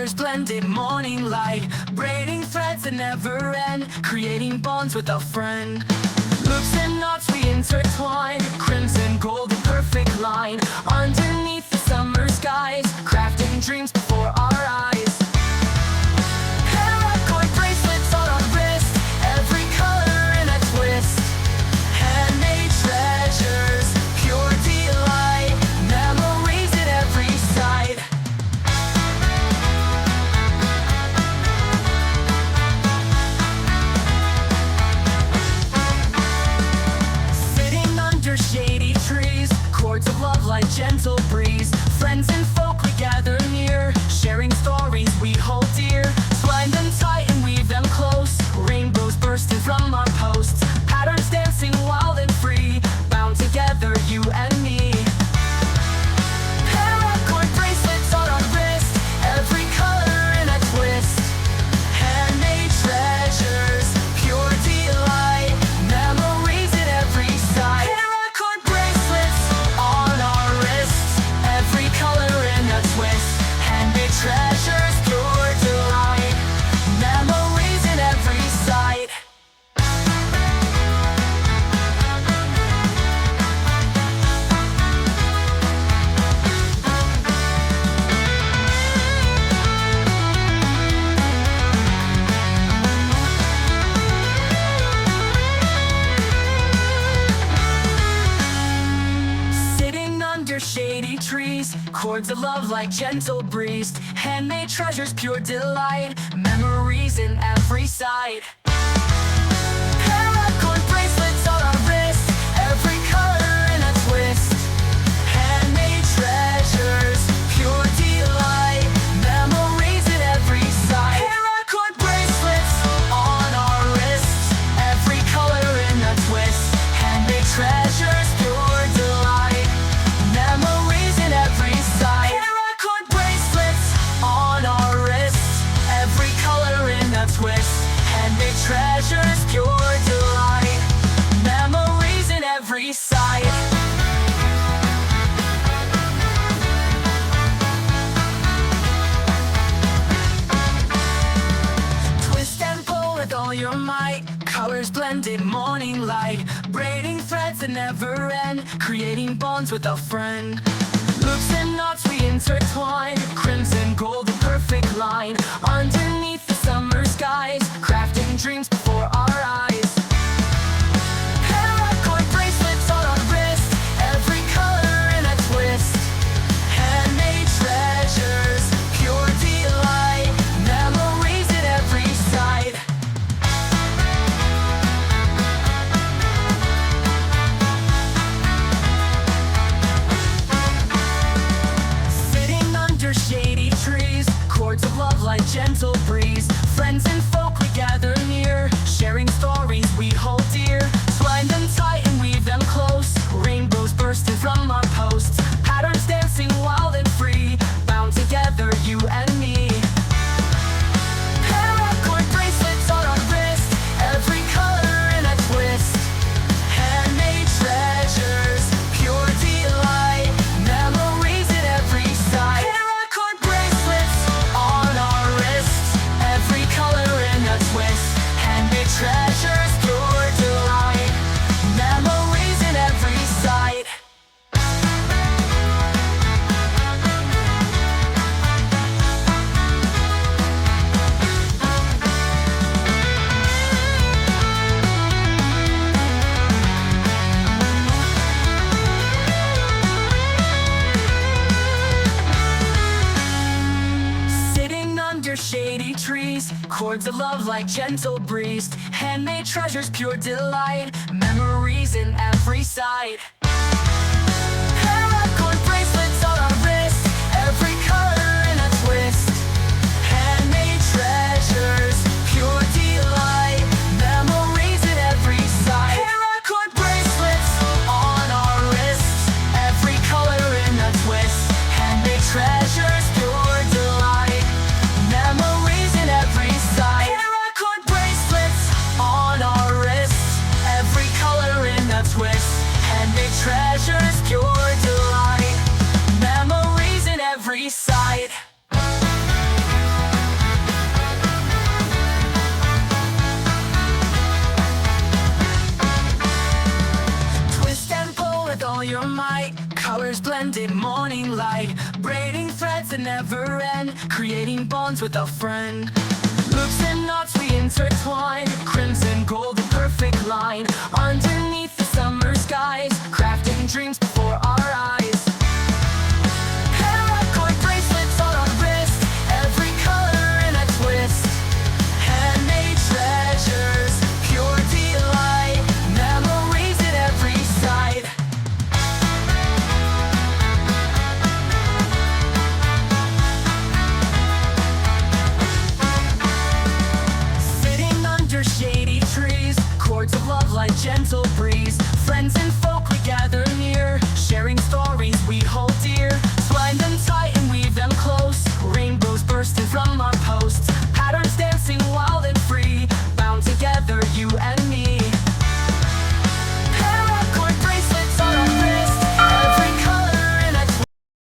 colors blended, morning light, braiding threads that never end, creating bonds with a friend. Loops and knots we intertwine, crimson, gold, a perfect line, underneath the summer skies, crafting dreams before our eyes. Paracord bracelets on our wrist, every color in a twist, handmade treasures, pure delight, memories at every side. Sitting under shady trees, chords of love like gentle breeze, friends and folk we gather near, sharing stories we hold dear, twine them tight and weave them close, rainbows bursting from our posts, patterns dancing wild and free, bound together you and me. Paracord bracelets on our wrist, every color in a twist, handmade treasures, pure delight, memories at every side. Paracord bracelets on our wrists, every color in a twist, handmade treasures, pure delight, memories at every side. Sitting under shady trees, chords of love like gentle breeze, handmade treasures, pure delight, memories in every side. Paracord bracelets on our wrist, every color in a twist, handmade treasures, pure delight, memories in every side. Paracord bracelets on our wrists, every color in a twist, handmade treasures, pure delight, memories in every side. Paracord bracelets on our wrists, every color in a twist, handmade treasures, pure delight, memories in every side. Twist and pull with all your might, colors blended, morning light, braiding threads that never end, creating bonds with a friend. Loops and knots we intertwine, crimson, gold, a perfect line, underneath the summer skies, crafting dreams before our eyes. Paracord bracelets on our wrist, every color in a twist, handmade treasures, pure delight, memories at every side. Sitting under shady trees, chords of love like gentle breeze, friends and folk we gather near, sharing stories we hold dear, twine them tight and weave them close, rainbows bursting from our posts, patterns dancing wild and free, bound together you and me. Paracord bracelets on our wrist, every color in a twist, handmade treasures, pure delight, memories at every side. Paracord bracelets on our wrists, every color in a twist, handmade treasures, pure delight, memories in every side. Sitting under shady trees, chords of love like gentle breeze, handmade treasures, pure delight, memories in every side. Paracord bracelets on our wrist, every color in a twist, handmade treasures, pure delight, memories at every side. Paracord bracelets on our wrists, every color in a twist, handmade treasures, pure delight, memories in every side. Paracord bracelets on our wrists, every color in a twist, handmade treasures, pure delight, memories in every side. creating bonds with a friend. Loops and knots we intertwine, crimson gold, the perfect line. Underneath the summer skies, crafting dreams before our eyes. Paracord bracelets on our wrist, every color in a twist. Handmade treasures, pure delight, memories at every side. Sitting under shady trees, chords of love like gentle